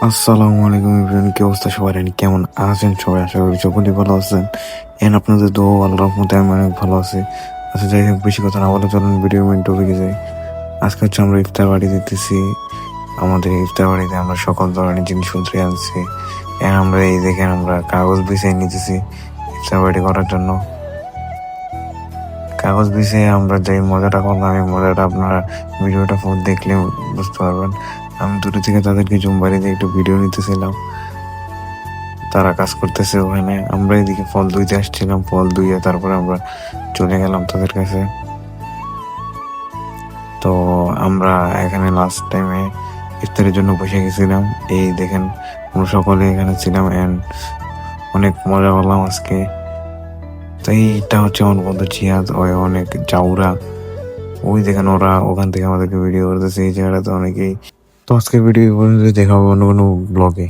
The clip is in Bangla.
আসসালামু আলাইকুম এভরিওয়ান, কি অবস্থা সবার? কেমন আছেন সবাই? আশা করি সকলেই ভালো আছেন। আপনাদের দোয়া ও আল্লাহর রহমতে আমি অনেক ভালো আছি। আচ্ছা, যাই হোক, বেশি কথা না বলে চলুন ভিডিও মেইন টপিকে যাই। আজকে হচ্ছে আমরা ইফতার বাড়ি দিতেছি। আমাদের এই ইফতার বাড়িতে আমরা সকল ধরনের জিনিসপত্র আনছি। আমরা এই দেখেন আমরা কাগজ বিছিয়ে নিতেছি ইফতার বাড়ি করার জন্য। কাগজ বিছিয়ে আমরা যে মজাটা করলাম, এই মজাটা আপনারা ভিডিওটা দেখলে বুঝতে পারবেন। আমি দূরে থেকে তাদেরকে জুম বাড়িতে একটু ভিডিও নিতেছিলাম, তারা কাজ করতেছে ওখানে। আমরা এদিকে ফল ধুইতে আসছিলাম, ফল ধুইয়ে তারপরে আমরা চলে গেলাম তাদের কাছে। তো আমরা এখানে লাস্ট টাইমে ইফতারের জন্য বসে গেছিলাম। এই দেখেন আমরা সকলে এখানে ছিলাম এন্ড অনেক মজা করলাম আজকে। তো এইটা হচ্ছে আমার বন্ধু জিয়াদ, ওই অনেক জাউরা। ওই দেখেন ওরা ওখান থেকে আমাদেরকে ভিডিও করতেছে এই জায়গাটাতে অনেকেই। তো আজকে ভিডিও দেখা হবে অন্য কোনো ব্লগে।